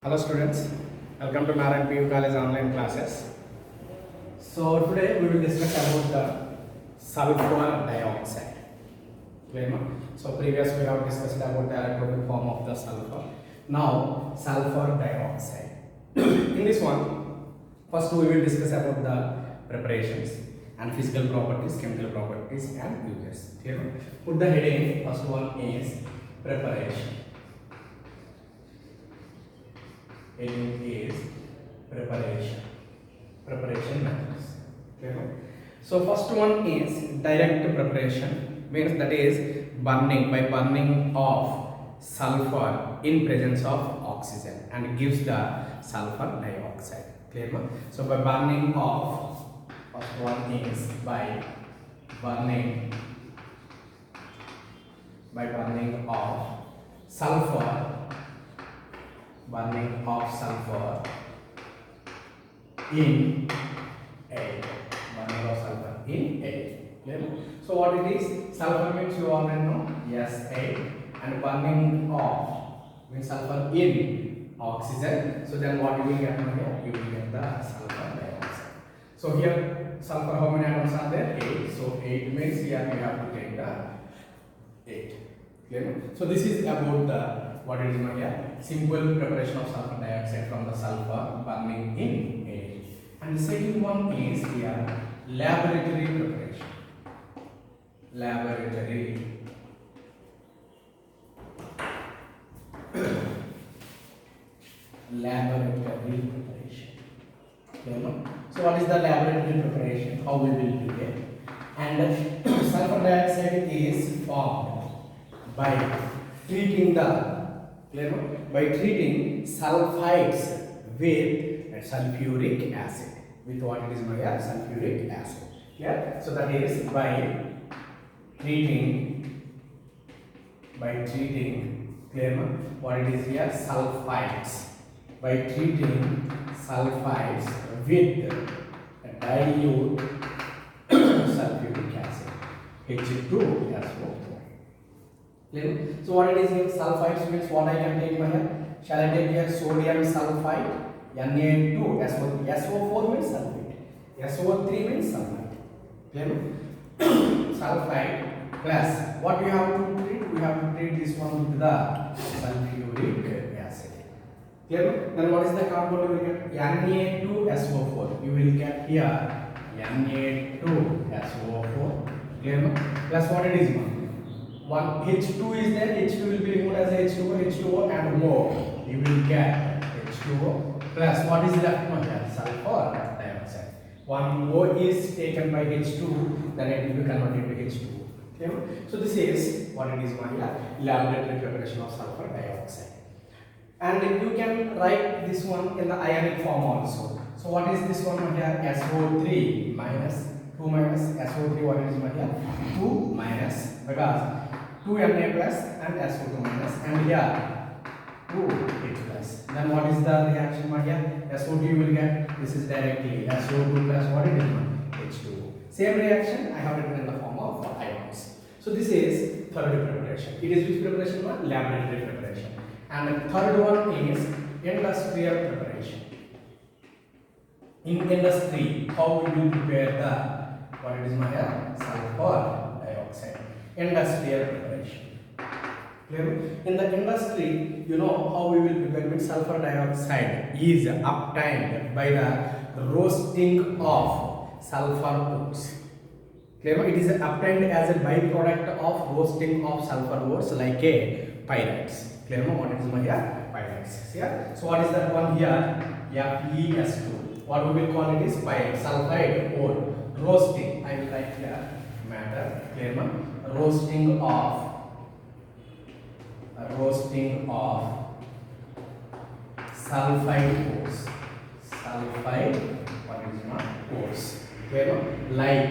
Hello students, welcome to Maran PU College online classes. So today we will discuss about the sulfur dioxide. Clear, no? So previous we have discussed about the electronic form of the sulfur. Now sulfur dioxide. In this one, first we will discuss about the preparations and physical properties, chemical properties and uses. Clear, no? Put the heading. First one is preparation. Heading is preparation methods. Okay. So first one is direct preparation, means that is burning of sulfur in presence of oxygen and gives the sulfur dioxide. Clear? So by burning of, first one is by burning of sulfur in air. Clear? So what it is? Sulfur means you already know. Yes, air. And burning of means sulfur in oxygen. So then what you will get from here? You will get the sulfur dioxide. So here sulfur, how many atoms are there? 8. So 8 means here you have to take the 8. Clear? So this is about the what it is here? Simple preparation of sulfur dioxide from the sulfur burning in air. And the second one is here laboratory preparation. Laboratory preparation. So what is the laboratory preparation? How we will do it? And sulfur dioxide is formed by treating sulfides with sulfuric acid. With what it is here? Sulfuric acid. Yeah. So that is by treating clear, what it is here? Sulfides. By treating sulfides with dilute sulfuric acid, H2SO4. Clear? So what it is here? Sulfides means what I can take here? Shall I take here sodium sulfide? Na2SO4. SO4 means sulfate. SO3 means sulfite. Clear? Sulfide plus what we have to treat? We have to treat this one with the sulfuric acid. Clear? Then what is the compound you will get? Na2SO4. You will get here Na2SO4. Clear? Plus what it is one H2 is there. H2 will be removed as a H2O and O. You will get H2O plus what is left here? Sulfur dioxide. One O is taken by H2, then it will be converted to H2O. Okay? So this is what it is laboratory preparation of sulfur dioxide. And you can write this one in the ionic form also. So what is this one here? SO3 minus 2 minus SO3. What is here? 2 minus, because 2 Na plus and SO2 minus, and here 2 H plus. Then what is the reaction here? SO2 you will get, this is directly SO2 plus what it is? H2O. Same reaction I have written in the form of ions. So this is third preparation. It is which preparation? Laboratory preparation. And the third one is industrial preparation. In industry, how we will prepare the what it is here? Sulfur dioxide. Industrial preparation. Clear? In the industry, you know how we will prepare with sulfur dioxide is obtained by the roasting of sulfur ores. Clear? It is obtained as a byproduct of roasting of sulfur ores like a pyrites. Clear? What is here? Pyrites. Yeah? So what is that one here? FeS2. What we will call it is pyrite, sulfide ore. Roasting. I will write here matter. Clear? Roasting of sulfide ores. What is ores? Clear? Like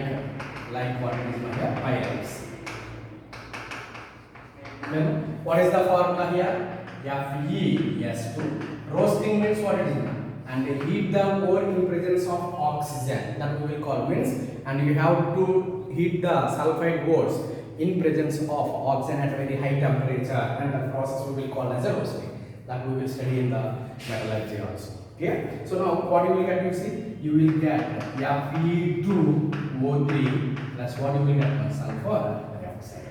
what is pyrites. Then what is the formula here? FeS2. Roasting means what it is? And heat the ore in presence of oxygen. That we will call means, and you have to heat the sulfide ores in presence of oxygen at a very high temperature, and the process we will call as a roasting. That we will study in the metallurgy also. Okay? So now what you will get, you see, you will get Fe2O3 plus what you will get, sulfur dioxide.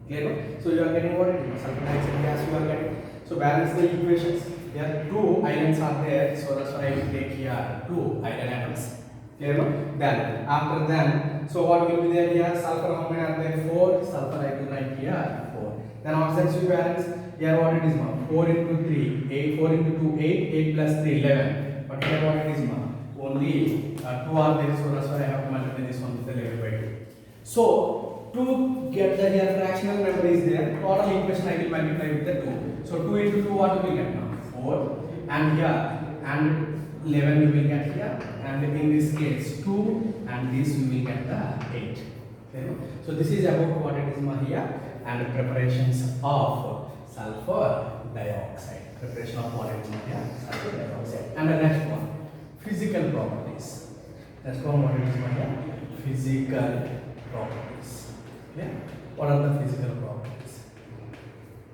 Clear? So you are getting what it is, sulfur dioxide gas you are getting. So balance the equations. There two ions are there, so that's why I will take here two iron atoms. Clear? Then after then, so what will be there here? Sulfur how many are there? 4. Sulfur I will write here 4. Then oxides you balance. Here what it is, 4 into 3, 8, 4 into 2, 8, 8 plus 3, 11. But here what it is, only 2 are there, so that's why I have to multiply this one with the 11 by 2. So to get the here fractional number is there, total equation I will multiply with the 2. So 2 into 2 what you will get now? 4. And here, and 11 you will get here, and in this case 2, and this you will get the 8. Okay? So this is about what it is here, and preparations of sulfur dioxide. Preparation of what it is here, sulfur dioxide. And the next one, physical properties. Next one, what it is here, physical properties. Okay? What are the physical properties?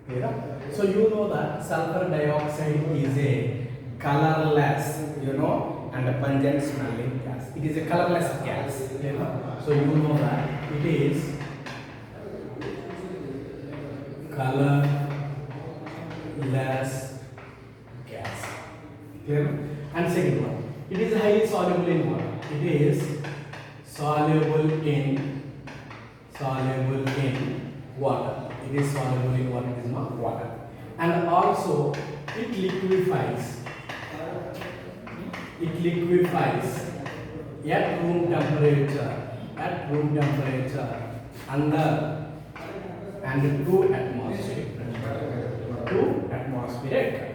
Clear? So you know that sulfur dioxide is a colorless, and a pungent smelling gas. It is a colorless gas. So you know that it is colorless gas. Clear? And second one, it is highly soluble in water. It is soluble in water. It is soluble in what it is not water. And also it liquefies. It liquefies at room temperature under and 2 atmospheric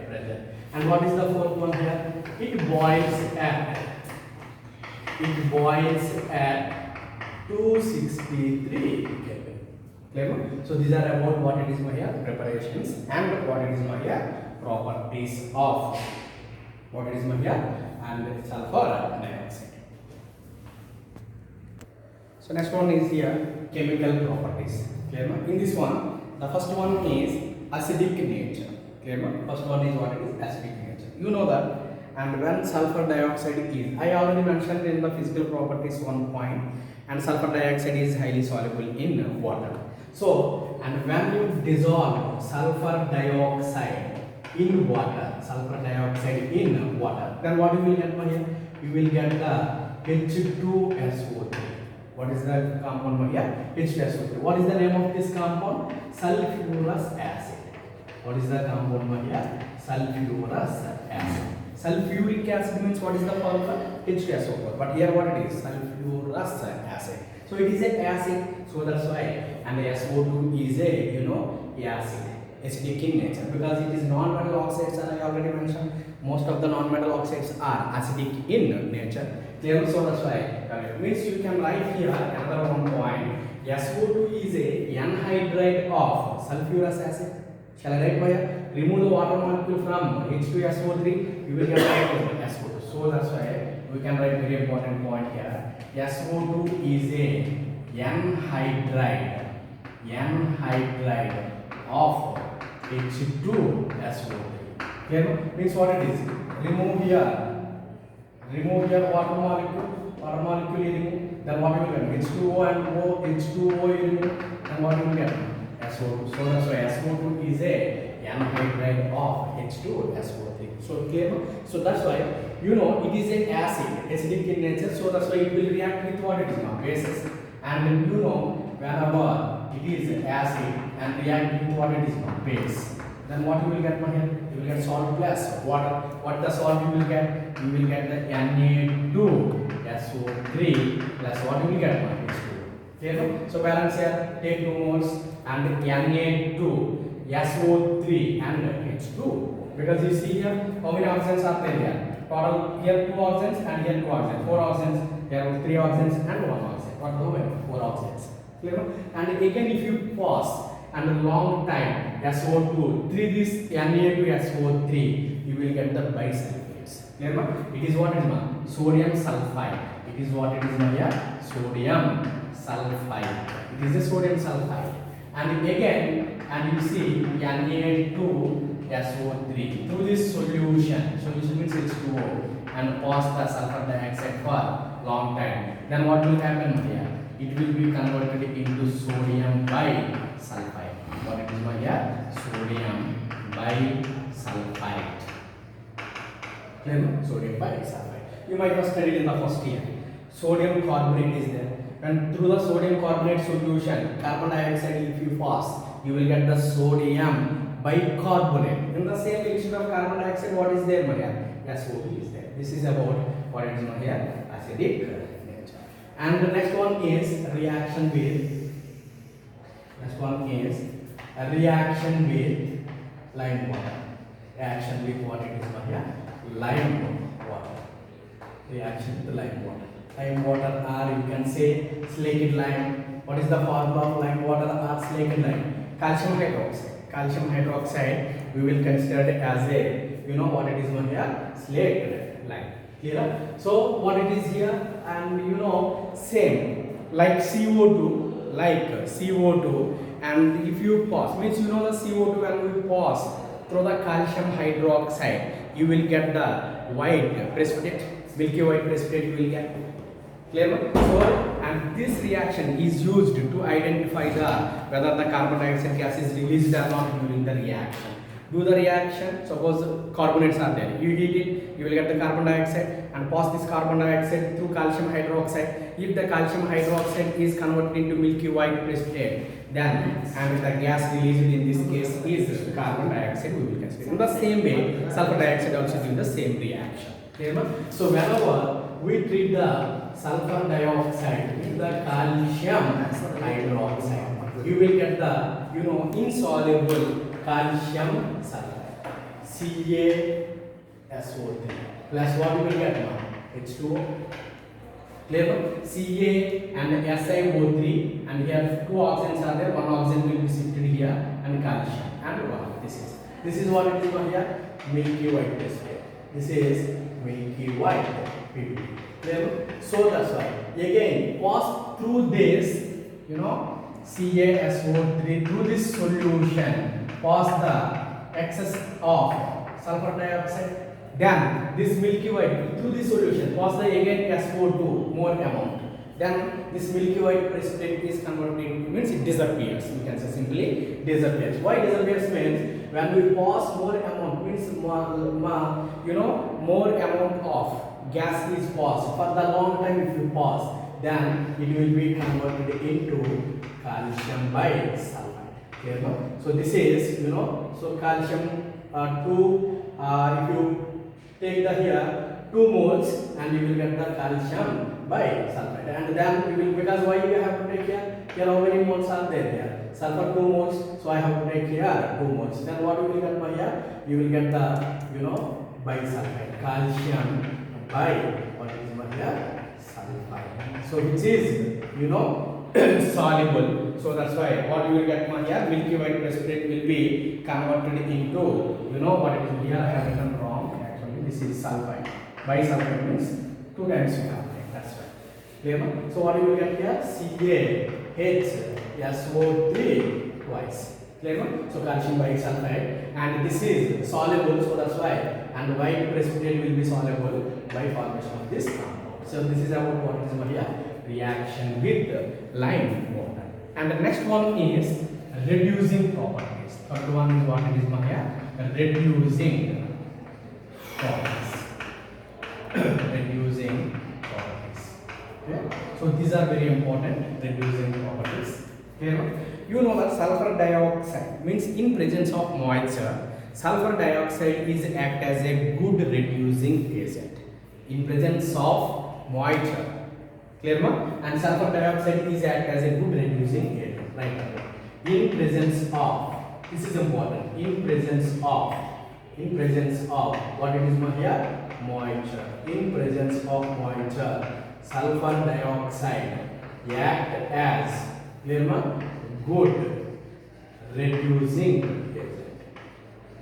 pressure. And what is the fourth one here? It boils at 263 Kelvin. Clear? So these are about what it is here, preparations, and what it is here, properties of what it is here, and sulfur dioxide. So next one is here, chemical properties. Clear? In this one, the first one is acidic nature. Clear? First one is what it is, acidic nature. You know that. And when sulfur dioxide is, I already mentioned in the physical properties one point, and sulfur dioxide is highly soluble in water. So, and when you dissolve sulfur dioxide in water, then what you will get here? You will get the H2SO3. What is the compound here? H2SO3. What is the name of this compound? Sulfurous acid. What is the compound here? Sulfurous acid. Sulfuric acid means what is the formula? H2SO4. But here what it is? Sulfurous acid. So it is an acid. So that's why. And the SO2 is a acid, acidic in nature, because it is non-metal oxides, and I already mentioned most of the non-metal oxides are acidic in nature. Clear? So that's why. Means you can write here another one point. SO2 is a anhydride of sulfurous acid. Shall I write here? Remove the water molecule from H2SO3, you will get SO2. So that's why we can write very important point here. SO2 is a anhydride of H2SO3. Clear? Means what it is? Remove here water molecule you remove. Then what you will get? H2O and H2O you remove. Then what you will get? SO2. So that's why SO2 is a anhydride of H2SO3. So clear? So that's why it is an acid, acidic in nature. So that's why it will react with what it is now, bases. And whenever it is acid and react with what it is now, base, then what you will get here? You will get salt plus water. What the salt you will get? You will get the Na2SO3 plus what you will get? H2. Clear? So balance here, take 2 moles and Na2SO3 and H2. Because you see here, how many oxygens are there here? Total here 2 oxygens and here 2 oxygens. 4 oxygens, here 3 oxygens and 1 oxygen. What do we have? 4 oxygens. Clear? And again, if you pause and a long time, SO2, 3 this Na2SO3, you will get the bisulfates. Clear? It is what it is? Sodium sulfide. It is what it is here? Sodium sulfide. It is a sodium sulfide. And again, and you see Na2 SO3 through this solution. Solution means H2O, and pass the sulfur dioxide for long time. Then what will happen here? It will be converted into sodium bisulfite. What it is here? Sodium bisulfite. Clear? Sodium bisulfite. You might have studied in the first year. Sodium carbonate is there. And through the sodium carbonate solution, carbon dioxide if you pass, you will get the sodium bicarbonate. In the same elixir of carbon dioxide, what is there, Maria? SO2 is there. This is about what is here? Acidic nature. And the next one is reaction with. Next one is a reaction with lime water. Reaction with what it is, Maria? Lime water. Reaction with lime water. Lime water, or you can say slaked lime. What is the formula of lime water or slaked lime? Calcium hydroxide. Calcium hydroxide we will consider it as a, you know what it is one here? Slaked lime. Clear? So what it is here, and you know same like CO2, and if you pass, means you know the CO2 when we pass through the calcium hydroxide, you will get the white precipitate, milky white precipitate you will get. Clear? So, and this reaction is used to identify whether the carbon dioxide gas is released or not during the reaction. Do the reaction, suppose carbonates are there, you heat it, you will get the carbon dioxide and pass this carbon dioxide through calcium hydroxide. If the calcium hydroxide is converted into milky white precipitate, then and the gas released in this case is carbon dioxide, we will consider. In the same way, sulfur dioxide also doing the same reaction. Clear? So whenever we treat the sulfur dioxide with the calcium hydroxide, you will get the, you know, insoluble calcium sulfide, CaSO3 plus what you will get now? H2O. Clear? Ca and SiO3, and here two oxygens are there, one oxygen will be shifted here, and calcium and one. This is what it is over here, milky white precipitate. This is milky white PPT. Clear? So that's why again pass through this, you know, CaSO3 through this solution, pass the excess of sulfur dioxide, then this milky white through this solution, pass the again SO2 more amount, then this milky white precipitate is converted into, means it disappears, we can say simply disappears. Why disappears means when we pass more amount, means you know, more amount of gas is passed for the long time. If you pass, then it will be converted into calcium bisulfite. Clear? So this is, you know, so calcium if you take the here 2 moles, and you will get the calcium bisulfite, and then you will, because why you have to take here how many moles are there here? Sulfur 2 moles, so I have to take here 2 moles. Then what you will get by here? You will get the, you know, bisulfite, calcium by what is here? Sulfide. So which is, you know, soluble. So that's why what you will get here, milky white precipitate will be converted into, you know what it is here, I have written wrong. Actually this is sulfide. Bisulfite means 2 times we have. That's right. Clear? So what you will get here? CaHSO3 twice. Clear? So calcium bisulfite, and this is soluble, so that's why, and white precipitate will be soluble by formation of this compound. So this is about what is here, reaction with lime water. And the next one is reducing properties. Third one is what it is here, reducing properties. Reducing properties. Okay? So these are very important, reducing properties. Okay? You know that sulfur dioxide means in presence of moisture, sulfur dioxide is act as a good reducing agent. In presence of moisture, clear ma? And sulfur dioxide is act as a good reducing agent. Right? In presence of, this is important. In presence of what it is here? Moisture. In presence of moisture, sulfur dioxide act as, clear ma? Good reducing agent.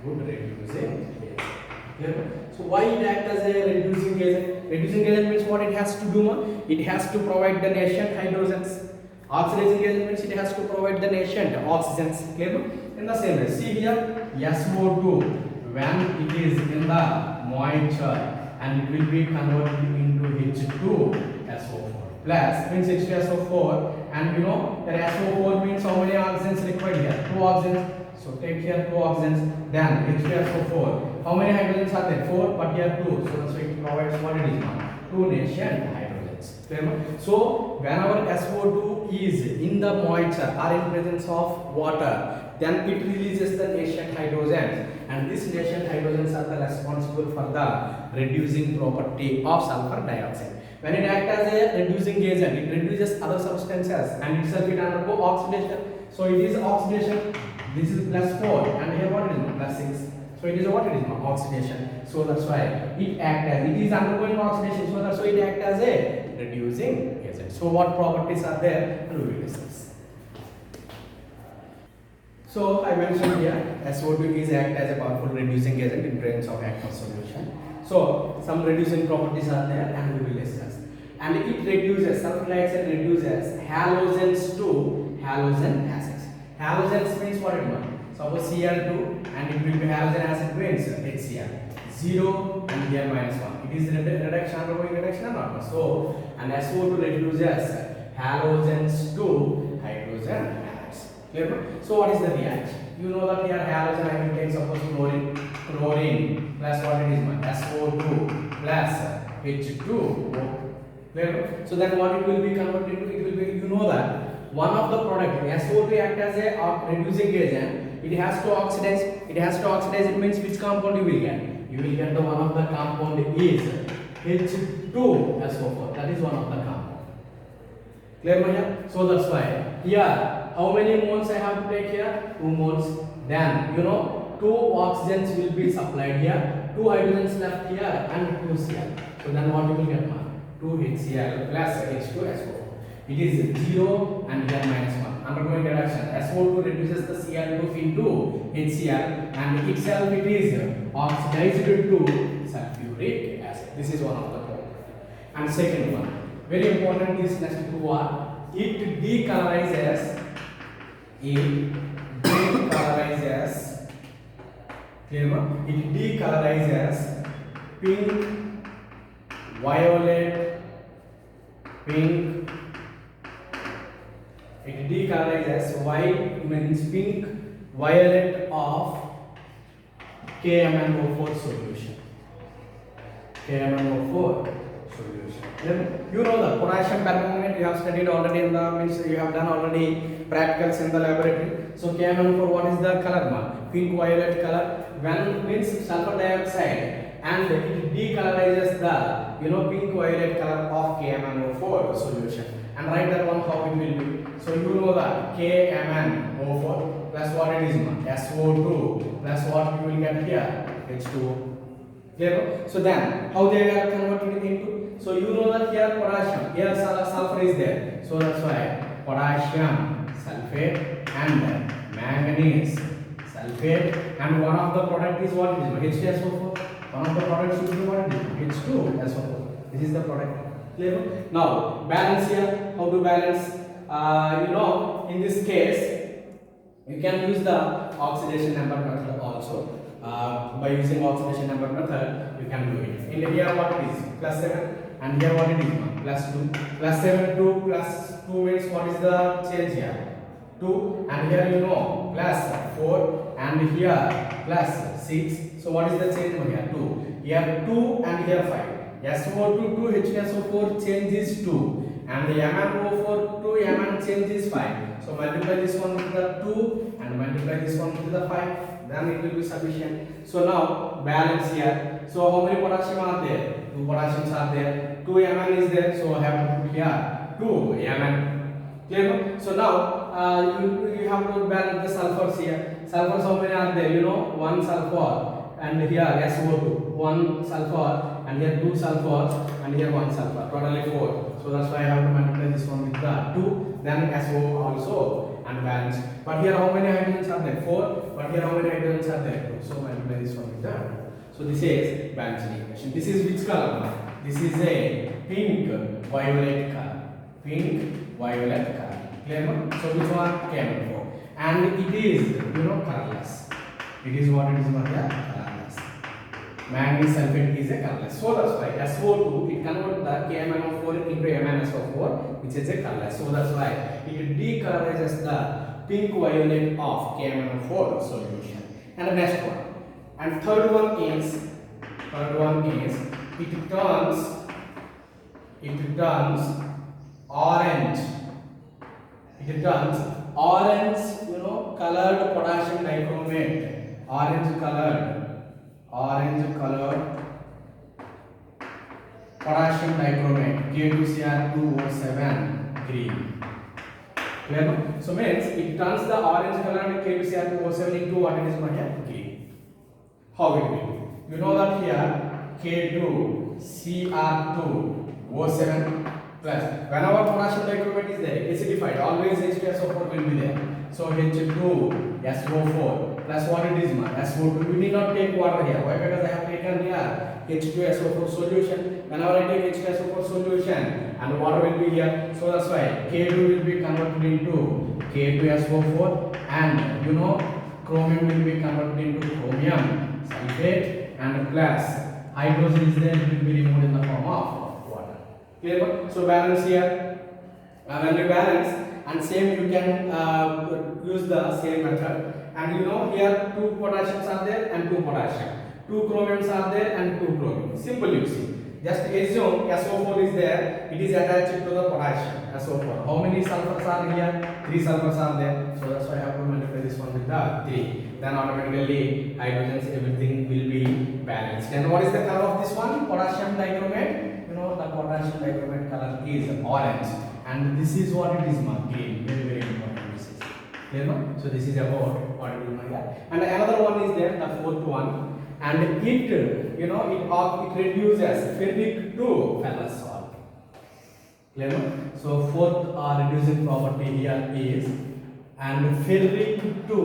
Good reducing agent. Clear? So why it acts as a reducing agent? Reducing agent means what it has to do, ma? It has to provide the nascent hydrogens. Oxidizing agent means it has to provide the nascent oxygens. Clear? In the same way, see here, SO2 when it is in the moisture, and it will be converted into H2SO4 plus means H2SO4, and you know that SO4 means how many oxygens required here? 2 oxygens. So take here 2 oxygens, then H2SO4. How many hydrogens are there? 4, but here 2. So that's why it provides what it is now? 2 nascent hydrogens. Clear? So whenever SO2 is in the moisture or in presence of water, then it releases the nascent hydrogens, and these nascent hydrogens are the responsible for the reducing property of sulfur dioxide. When it acts as a reducing agent, it reduces other substances and itself it undergo oxidation. So it is oxidation. This is +4, and here what it is? +6. So it is what it is? Oxidation. So that's why it acts as, it is undergoing oxidation. So that's why it acts as a reducing agent. So what properties are there? And we will discuss. So I mentioned here SO2 is act as a powerful reducing agent in presence of aqueous solution. So some reducing properties are there, and we will discuss. And it reduces, sulfur dioxide reduces halogens to halogen acids. Halogens means what it means? Suppose Cl2 and it will be halogen acid means HCl. 0 and here -1. It is reduction, undergoing reduction or not? So, and SO2 reduces halogens to hydrogen atoms. Clear? So what is the reaction? You know that here halogen, I will take suppose chlorine plus what it is? SO2 plus H2O. Clear? So then what it will be converted into? It will be, you know that one of the product SO2 act as a reducing agent. It has to oxidize. It has to oxidize. It means which compound you will get? You will get the one of the compound is H2SO4. That is one of the compound. Clear, here? So that's why here how many moles I have to take here? 2 moles. Then you know 2 oxygens will be supplied here. 2 hydrogens left here and 2 Cl. So then what you will get? 2 HCl plus H2SO4. It is 0 and here -1. Undergoing reduction. SO2 reduces the Cl2 into HCl, and itself it is oxidized to sulfuric acid. This is one of the problem. And second one, very important, this next two are, it decolorizes clear? It decolorises pink, violet, pink. It decolorises white means pink, violet of KMnO4 solution. KMnO4 solution. Then you know the potassium permanganate you have studied already in the means you have done already practicals in the laboratory. So KMnO4, what is the color? Pink violet color. When means sulfur dioxide, and it decolorizes the pink violet color of KMnO4 solution. And write that one how it will be. So you know that KMnO4 plus what it is? SO2 plus what you will get here? H2O. Clear? So then how they are converted into? So you know that here potassium, here sulfur is there. So that's why potassium sulfate and manganese sulfate, and one of the product is what is H2SO4. One of the products should be what is H2SO4. This is the product. Clear? Now balance here. How to balance? In this case you can use the oxidation number method also. By using oxidation number method you can do it. In here what it is? +7, and here what it is? +2. +7 to +2 means what is the change here? 2, and here +4, and here +6. So what is the change over here? 2. Here 2 and here 5. SO2 to H2SO4 change is 2, and the MnO4 to Mn change is 5. So multiply this one with the 2 and multiply this one with the 5, then it will be sufficient. So now balance here. So how many potassium are there? 2 potassiums are there. 2 Mn is there, so I have to put here 2 Mn. Clear? So now you have to balance the sulfurs here. Sulfurs how many are there? 1 sulfur, and here SO2, 1 sulfur, and here 2 sulfurs, and here 1 sulfur, totally 4. So that's why I have to multiply this one with the 2, then SO also, and balance. But here how many hydrogens are there? 4, but here how many hydrogens are there? 2. So multiply this one with the 2. So this is balancing equation. This is which color? This is a pink violet color. Pink violet color. Clear? So which one? KMnO4. And it is colorless. It is what it is not here, colorless. Manganese sulfate is a colorless. So that's why SO2 it converts the KMnO4 into MnSO4, which is a colorless. So that's why it decolorizes the pink violet of KMnO4 solution. And the next one. And third one is it turns orange. It turns orange, colored potassium dichromate. Orange colored potassium dichromate, K2Cr2O7 green. Clear no? So means it turns the orange colored K2Cr2O7 into what it is here? Green. How it will be? You know that here K2Cr2O7 plus whenever potassium dichromate is there, acidified, always H2SO4 will be there. So H2SO4 plus what it is SO2. You need not take water here. Why? Because I have taken here H2SO4 solution. Whenever I take H2SO4 solution and water will be here, so that's why K2 will be converted into K2SO4 and chromium will be converted into chromium sulfate and plus hydrogen is there, it will be removed in the form of water. Clear? So balance here. When you balance and same you can use the same method. And here 2 potassiums are there and 2 potassium. 2 chromiums are there and 2 chromium. Simple you see. Just assume SO4 is there, it is attached to the potassium, SO4. How many sulfurs are here? 3 sulfurs are there. So that's why I have to multiply this one with the 3. Then automatically hydrogens, everything will be balanced. And what is the color of this one? Potassium dichromate. The potassium dichromate color is orange. And this is what it is green. Very, very important. This is. Clear no? So this is about what it is here. And another one is there, the fourth one. And it reduces ferric to ferrous salt. Clear no? So fourth reducing property here is and ferric to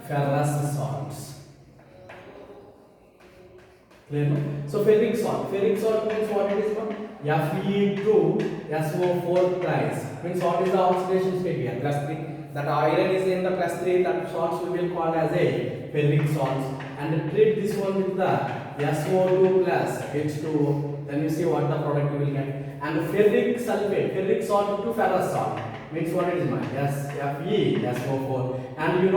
ferrous salts. Clear no? So ferric salt means what it is? Fe2SO4 twice. Means what is the oxidation state here? +3. That iron is in the +3, that salts will be called as a ferric salts. And treat this one with the SO2 plus H2O. Then you see what the product you will get. And ferric sulfate, ferric salt to ferrous salt. Means what it is? FeSO4. And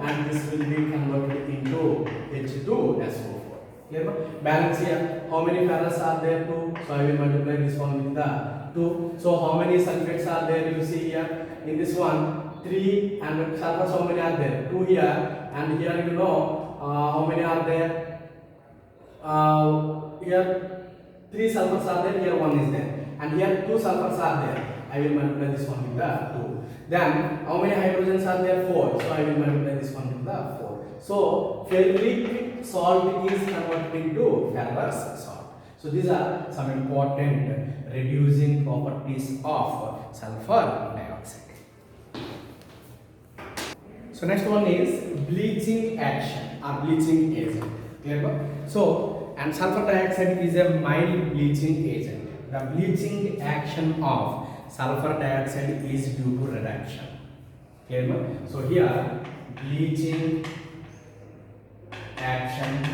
and this will be converted into H2SO4. Clear? Balance here. How many ferrous are there? 2. So I will multiply this one with the 2. So how many sulfates are there? You see here in this one 3 and sulfurs how many are there? 2 here and here how many are there? Here 3 sulfurs are there. Here 1 is there and here 2 sulfurs are there. I will multiply this one with the 2. Then how many hydrogens are there? 4. So I will multiply this one with the 4. So ferric salt is converted into ferrous salt. So these are some important reducing properties of sulfur dioxide. So next one is bleaching action or bleaching agent. Clear? So and sulfur dioxide is a mild bleaching agent. The bleaching action of sulfur dioxide is due to reduction. Clear? So here bleaching action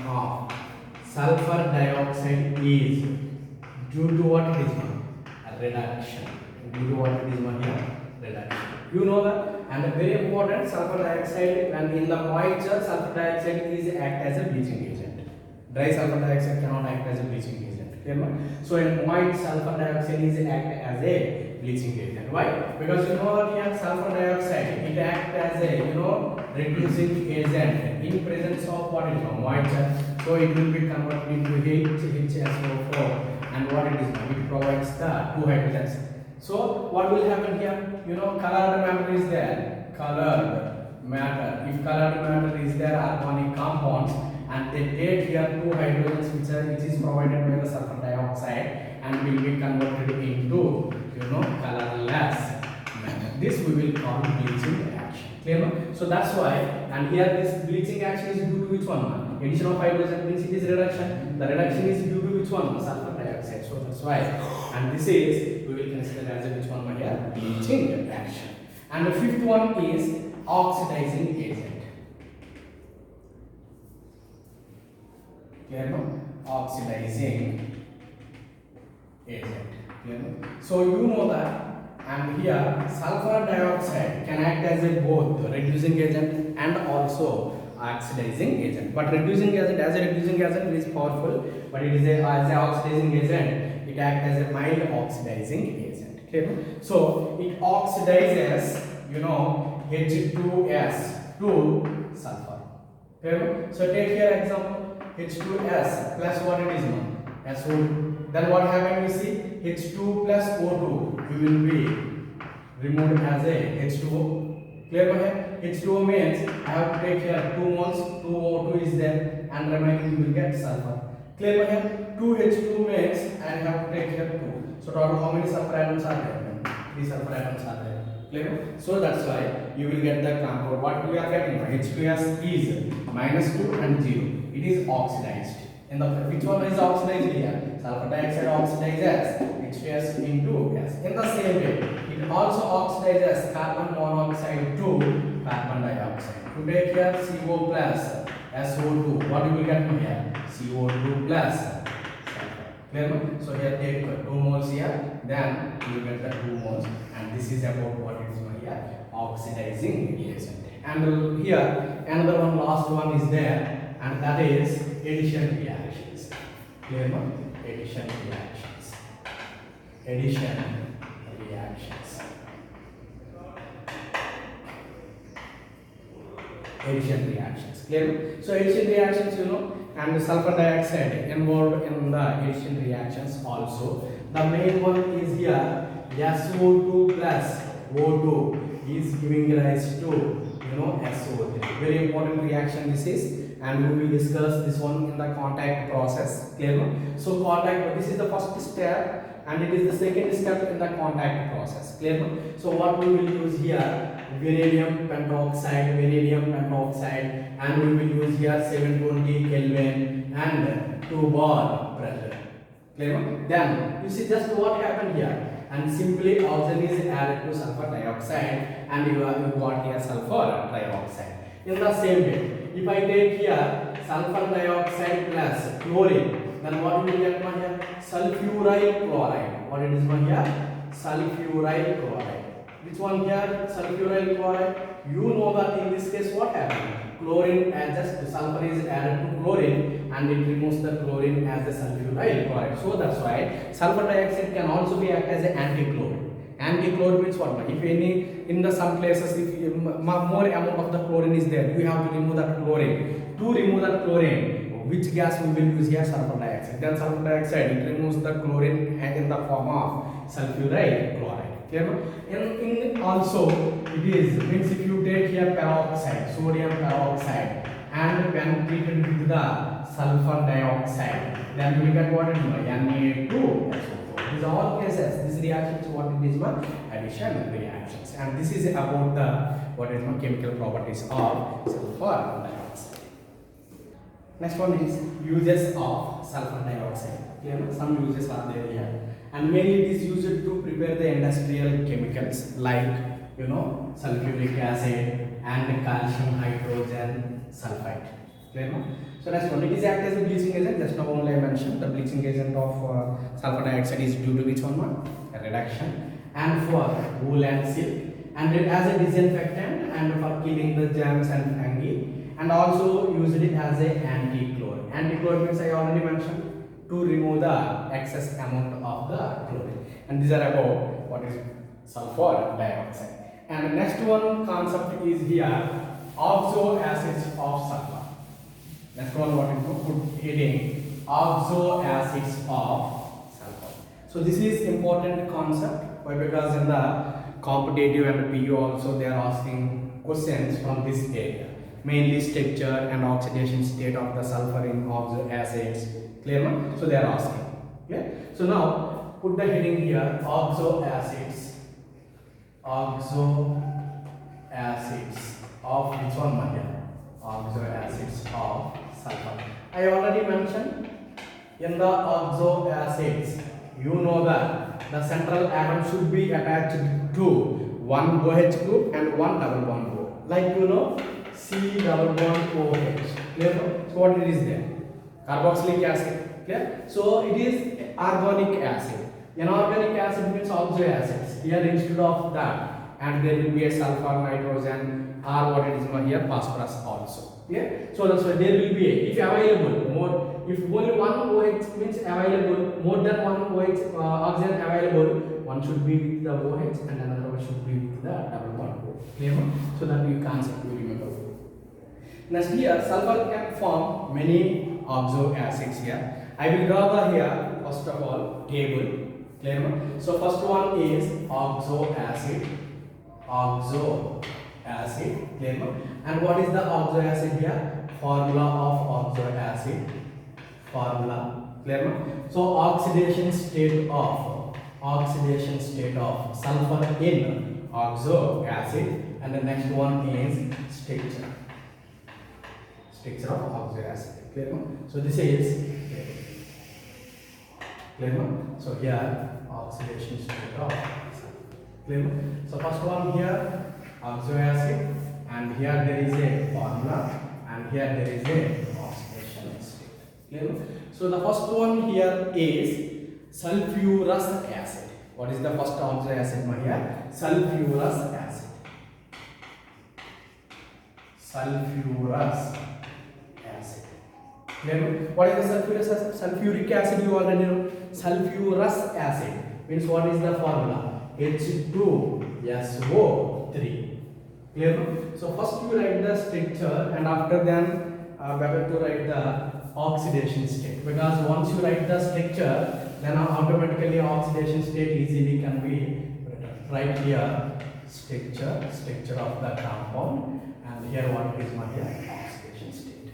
of sulfur dioxide is due to what it is? Reduction. Due to what it is here? Reduction. You know that. And very important, sulfur dioxide when in the moisture, sulfur dioxide is act as a bleaching agent. Dry sulfur dioxide cannot act as a bleaching agent. Clear? So in moist, sulfur dioxide is act as a bleaching agent. Why? Because that here sulfur dioxide it acts as a reducing agent in presence of what is moisture. So it will be converted into HSO4 and what it is it provides the 2 hydrogens. So what will happen here? Colored matter is there. Colored matter. If colored matter is there, organic compounds and they take here 2 hydrogens which is provided by the sulfur dioxide and will be converted into colorless matter. This we will call bleaching action. Clear? So that's why, and here this bleaching action is due to which one? Addition of hydrogen means it is reduction. The reduction is due to which one? Sulfur dioxide. So that's why, and this is we will consider considered as a which one my here? Bleaching reaction. And the fifth one is oxidizing agent. Clear no? Oxidizing agent. Clear no? So you know that, and here sulfur dioxide can act as a both reducing agent and also oxidizing agent. But reducing agent, as a reducing agent, it is powerful, but it is as a oxidizing agent, it acts as a mild oxidizing agent. Clear? So it oxidizes, you know, H2S to sulfur. Clear? So take here example H2S plus what it is now? SO2. Then what happened? You see H2 plus O2, you will be removed as a H2O. Clear? H2O means I have to take here 2 moles, 2 O2 is there, and remaining you will get sulfur. Clear here? 2 H2 means I have to take here 2. So total how many sulfur atoms are there? 3 sulfur atoms are there. Clear? So that's why you will get the compound. What we are getting? H2S is -2 and 0. It is oxidized. In the which one is oxidized here? Sulfur dioxide oxidizes H2S into S. In the same way, it also oxidizes carbon monoxide to carbon dioxide. To take here CO plus SO2, what you will get from here? CO2 plus sulfur. Clear? So here take 2 moles here, then you will get the 2 moles, and this is about what is here? Oxidizing agent. And here another one, last one is there, and that is addition reactions. Clear? Addition reactions. Addition reactions. Addition reactions. Clear? So addition reactions, you know, and sulfur dioxide involved in the addition reactions also. The main one is here SO2 plus O2 is giving rise to, you know, SO3. Very important reaction this is, and we will discuss this one in the contact process. Clear? So contact, this is the first step, and it is the second step in the contact process. Clear? So what we will use here? Vanadium pentoxide, and we will use here 720 Kelvin and 2 bar pressure. Clear? Then you see just what happened here, and simply oxygen is added to sulfur dioxide, and you got here sulfur trioxide. In the same way, if I take here sulfur dioxide plus chlorine, then what will get here? Sulfuryl chloride. What it is here? Sulfuryl chloride. Which one here? Sulfuryl chloride. You know that in this case what happened? Chlorine adjusts, sulfur is added to chlorine, and it removes the chlorine as the sulfuryl chloride. So that's why sulfur dioxide can also be act as an anti-chloride. Anti-chloride means what? If any in the some places, if more amount of the chlorine is there, you have to remove that chlorine. To remove that chlorine, which gas we will use here? Sulfur dioxide. Then sulfur dioxide, it removes the chlorine in the form of sulfuryl chloride. In also it is means if you take here peroxide, sodium peroxide, and when treated with the sulfur dioxide, then we get what it is Na2SO4. These are all cases. This reaction is what it is addition reactions, and this is about the what is chemical properties of sulfur dioxide. Next one is uses of sulfur dioxide. Some uses are there here, and mainly it is used to prepare the industrial chemicals like, you know, sulfuric acid and calcium hydrogen sulfide. Clear? So next one, it is act as a bleaching agent. Just now only I mentioned the bleaching agent of sulfur dioxide is due to which one? A reduction, and for wool and silk, and it as a disinfectant and for killing the germs and fungi, and also used it as a anti-chlorine. Anti-chlorine means I already mentioned, to remove the excess amount of the chlorine. And these are about what is sulfur dioxide. And the next one concept is here oxo acids of sulfur. Next one, what is put heading oxo acids of sulfur. So this is important concept. Why? Because in the competitive and PU also they are asking questions from this area, mainly structure and oxidation state of the sulfur in oxo acids. Clear? So they are asking. Clear? So now put the heading here oxo acids. Oxo acids of which one here? Oxo acids of sulfur. I already mentioned in the oxo acids, you know that the central atom should be attached to one OH group and one double bond group. Like you know, C double bond OH. Clear? So what it is there? Carboxylic acid. Clear? So it is organic acid. Inorganic acid means oxo acids. Here instead of that, and there will be a sulfur, nitrogen, or what it is here, phosphorus also. Yeah. So that's why there will be a, if available more, if only one OH means available, more than one OH oxygen available, one should be with the OH and another one should be with the double bond group. Clear? So that you concept you remember. Next here, sulfur can form many oxo acids here. I will draw the here first of all table. Clear? So first one is oxo acid. Oxo acid. Clear? And what is the oxo acid here? Formula of oxo acid. Formula. Clear? So oxidation state of sulfur in oxo acid, and the next one is structure of oxo acid. Clear? So this is clear? So here oxidation state of clear? So first one here oxo acid, and here there is a formula, and here there is a oxidation state. Clear? So the first one here is sulfurous acid. What is the first oxo acid here? Sulfurous acid. Sulfurous acid. Clear? What is the sulfurous acid? Sulfuric acid you already know. Sulfurous acid means what is the formula? H2SO3. Clear? So first you write the structure, and after then better to write the oxidation state, because once you write the structure, then automatically oxidation state easily can be written. Right here structure of the compound, and here what is my oxidation state.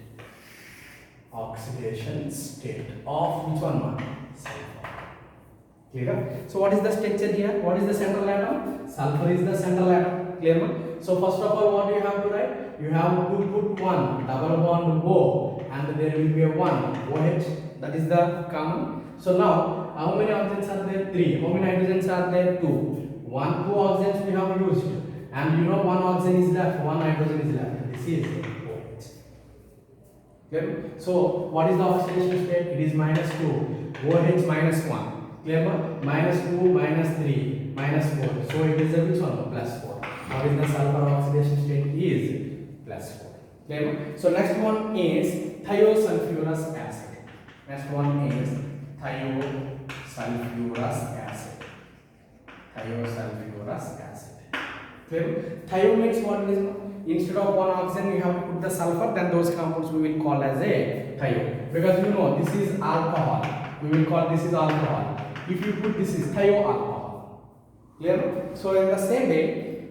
Oxidation state of which one? Sulfur. Clear? So what is the structure here? What is the central atom? Sulfur is the central atom. Clear? So first of all, what you have to write? You have to put one double bond O, and there will be a one OH. That is the common. So now, how many oxygens are there? 3. How many hydrogens are there? 2. 2 oxygens we have used, and you know one oxygen is left, one hydrogen is left. This is OH. Clear? So what is the oxidation state? It is -2. OH -1. Clear? -2, -3, -4. So it is a which one? +4. What is the sulfur oxidation state? Is +4. Clear? So next one is thiosulfurous acid. Next one is thiosulfurous acid. Thiosulfurous acid. Clear? Thio means what is? Instead of one oxygen, you have to put the sulfur. Then those compounds we will call as a thio, because you know this is alcohol. We will call this is alcohol. If you put this is thioalcohol. Clear? So in the same way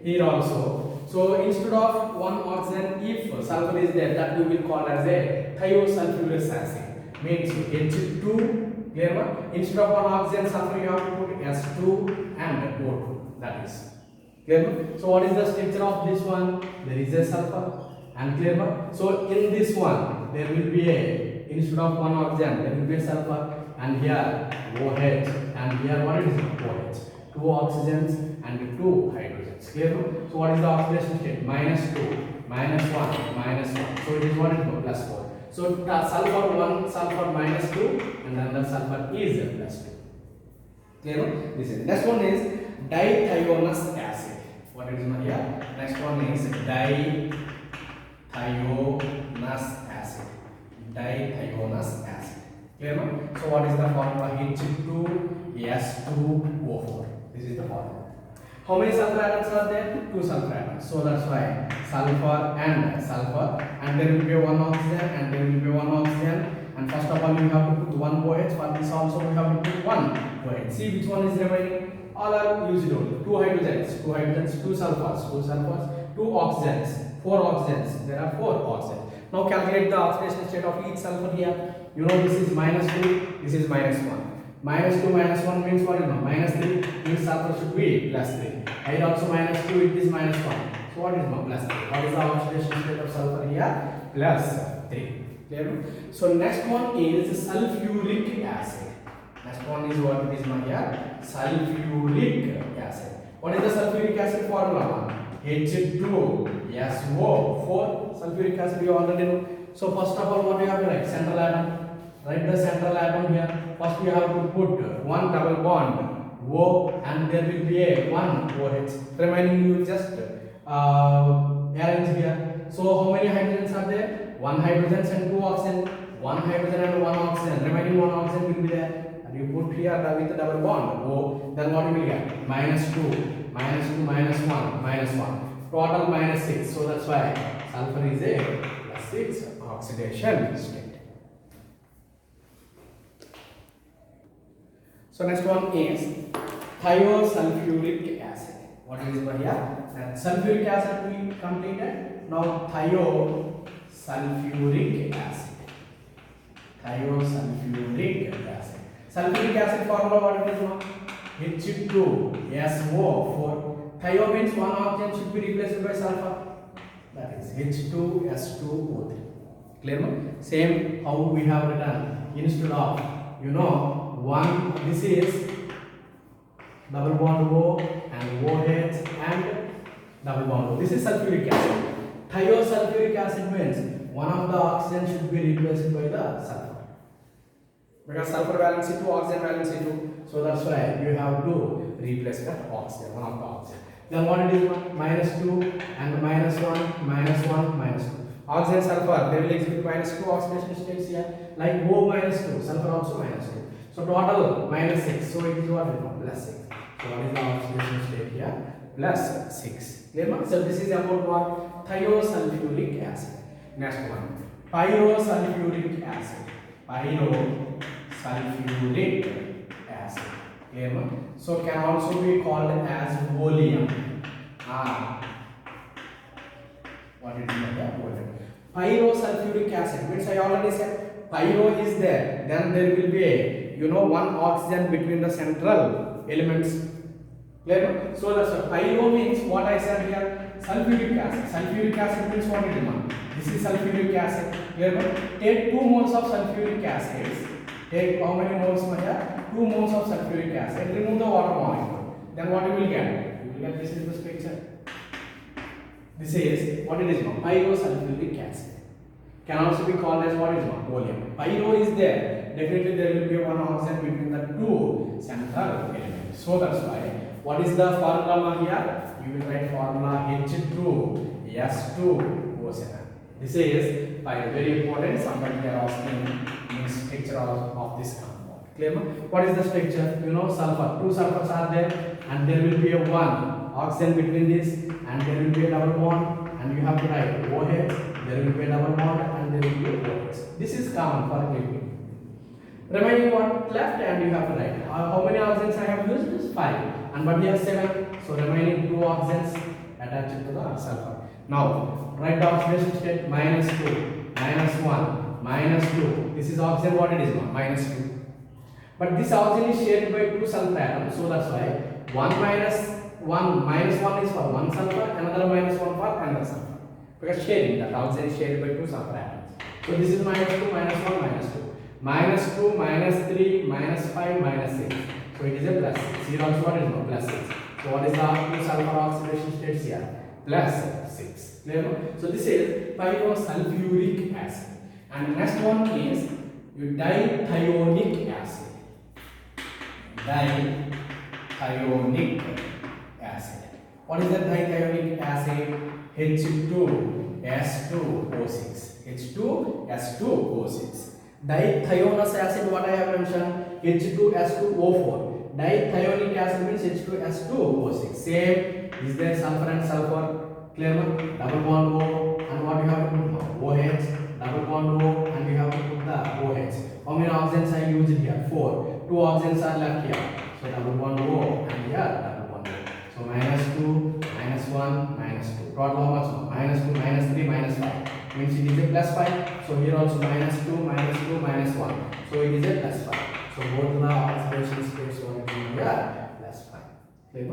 here also. So instead of one oxygen, if sulfur is there, that we will call as a thiosulfurous acid. Means H2. Clear? Instead of one oxygen sulfur, you have to put S2 and O2. That is clear. So what is the structure of this one? There is a sulfur, and clear. So in this one there will be a, instead of one oxygen there will be a sulfur, and here OH, and here what is OH? 2 oxygens and 2 hydrogens. Clear? So what is the oxidation state? -2, -1, -1. So it is what is +4. So the sulfur one sulfur -2, and then the sulfur is +2. Clear? This is next one is dithionous acid. What is here? Next one is dithionous acid. Dithionous acid. Clear? So what is the formula? H2S2O4. This is the formula. How many sulfur atoms are there? 2 sulfur atoms. So that's why sulfur, and there will be one oxygen, and there will be one oxygen. And first of all, you have to put one OH. For this also, we have to put one OH. See which one is remaining? All are used only. 2 hydrogens, 2 sulfurs, 2 oxygens, 4 oxygens. There are 4 oxygens. Now calculate the oxidation state of each sulfur here. You know this is -2, this is -1. -2 -1 means what is -3, means sulfur should be +3. Here also -2, it is -1. So what is +3? What is the oxidation state of sulfur here? +3. Clear? So next one is sulfuric acid. Next one is what it is here? sulfuric acid. What is the sulfuric acid formula? H2SO4 sulfuric acid you already know. So first of all, what you have to write? Central atom. Write the central atom here. First you have to put one double bond O, and there will be a one OH. Remaining you just arrange here. So how many hydrogens are there? One hydrogen and two oxygen. One hydrogen and one oxygen. Remaining one oxygen will be there. And you put here with the double bond O. Then what you will get? -2, -2, -1, -1. Total -6. So that's why sulfur is a +6 oxidation state. So next one is thiosulfuric acid. What is it here? Sulfuric acid we completed. Now thiosulfuric acid. Thiosulfuric acid. Sulfuric acid formula what it is now? H2SO4. Thio means one oxygen should be replaced by sulfur. That is H2S2O3. Clear no? Same how we have written instead of one. This is double bond O and OH and double bond O. This is sulfuric acid. Thiosulfuric acid means one of the oxygen should be replaced by the sulfur. Because sulfur valency 2, oxygen valency 2. So that's why you have to replace that oxygen, one of the oxygen. Then what it is? -2 and -1, -1, -2. Oxygen sulfur, they will exhibit -2 oxidation states here. Like O -2, sulfur also -2. So total -6. So it is what? +6. So what is the oxidation state here? +6. Clear? So this is about what? Thiosulfuric acid. Next one. Pyrosulfuric acid. Pyrosulfuric acid. Clear? So can also be called as oleum. What is it? Oleum. Pyrosulfuric acid means I already said pyro is there. Then there will be a one oxygen between the central elements. Clear? So that's pyro means what I said here. Sulfuric acid. Sulfuric acid means what it is? This is sulfuric acid. Clear? Take 2 moles of sulfuric acid. Take how many moles here? 2 moles of sulfuric acid. Remove the water molecule. Then what you will get? You will get this is this picture. This is what it is? Pyrosulfuric acid. Can also be called as what is oleum. Pyro is there. Definitely there will be one oxygen between the two central elements. So that's why. What is the formula here? You will write formula H2S2O7. This is very important. Somebody are asking in structure of this compound. Clear? What is the structure? Sulfur. 2 sulfurs are there, and there will be a one oxygen between this, and there will be a double bond, and you have to write OH. There will be a double bond, and there will be a OH. This is common for everything. Remaining one left, and you have to write how many oxygens I have used is 5, and but here 7. So remaining 2 oxygens attached to the sulfur. Now write the oxidation state -2, -1, -2. This is oxygen. What it is? -2. But this oxygen is shared by 2 sulfur atoms. So that's why 1 -1 is for one sulfur, another -1 for another sulfur. Because sharing, that oxygen is shared by 2 sulfur atoms. So this is -2, -1, -2. -2, -3, -5, -6. So it is a +6. Here also what is +6. So what is the 2 sulfur oxidation states here? +6. Clear? So this is pyrosulfuric acid. And next one is dithyronic acid. Dithyronic acid. What is the dithyronic acid? H2S2O6. H2S2O6. Dithionous acid, what I have mentioned, H2S2O4. Dithyonic acid means H2S2O6. Same is there sulfur and sulfur. Clear? Double bond O, and what you have to put? OH. Double bond O, and you have to put the OH. How many oxygens I used here? 4. 2 oxygens are left here. So double bond O, and here double bond O. So -2, -1, -2. Total how much? -2, -3, -5. Means it is a +5. So here also -2, -2, -1. So it is a +5. So both the oxidation states are here +5. Clear?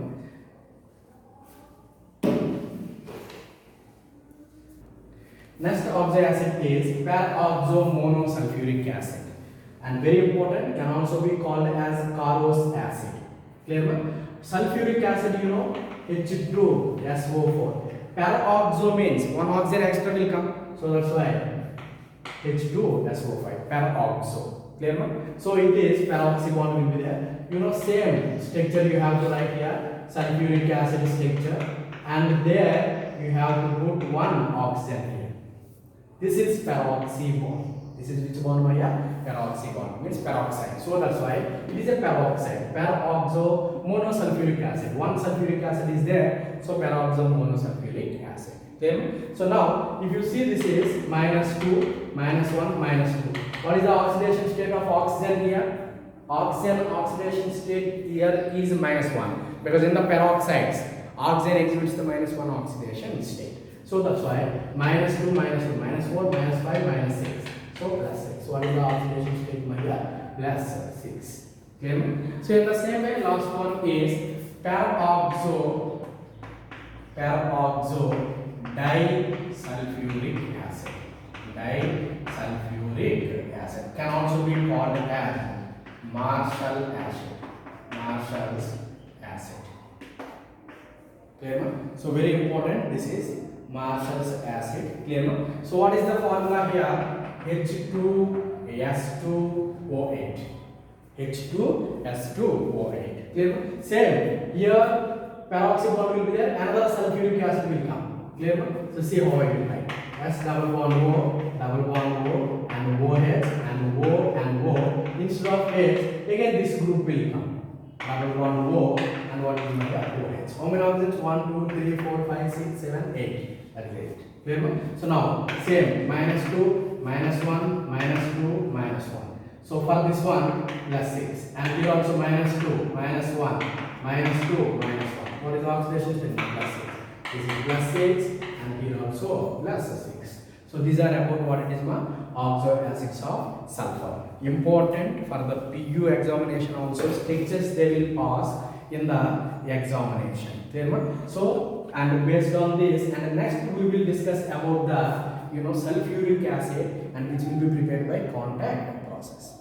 Next oxo acid is peroxomonosulfuric acid, and very important, can also be called as Carose acid. Clear? Sulfuric acid, you know, H2SO4. Peroxo means one oxygen extra will come, so that's why H2SO5. Peroxo. Clear? So it is peroxy bond will be there. You know, same structure you have to write here. Sulfuric acid structure, and there you have to put one oxygen here. This is peroxy bond. This is which bond, Maya? Peroxy bond means peroxide. So that's why it is a peroxide. Peroxo monosulfuric acid. One sulfuric acid is there, so peroxo monosulfuric acid. Okay? So now, if you see, this is -2, -1, -2. What is the oxidation state of oxygen here? Oxygen oxidation state here is -1, because in the peroxides, oxygen exhibits the -1 oxidation state. So that's why -2, -2, -4, -5, -6. So +6. What is the oxidation state here? +6. Clear? So in the same way, last one is peroxo disulfuric acid. Disulfuric acid can also be called as Marshall acid. Marshall's acid. Clear? So very important. This is Marshall's acid. Clear? So what is the formula here? H2S2O8. H2S2O8. Clear? Same. Here peroxy bond will be there. Another sulfuric acid will come. Clear? So see how I will write. S double bond O, double bond O, and OH, and O, and O. Instead of H, again this group will come. Double bond O, and what is my OH? How many oxygens? 1, 2, 3, 4, 5, 6, 7, 8. That is it. Clear? So now same, -2, -1, -2, -1. So for this one, +6, and here also -2, -1, -2, -1. What is the oxidation state? +6. This is +6, and here also +6. So these are about what it is, oxo acids of sulfur. Important for the PU examination also. Structures they will pass in the examination. Clear? So, and based on this, and next we will discuss about the sulfuric acid, and which will be prepared by contact process.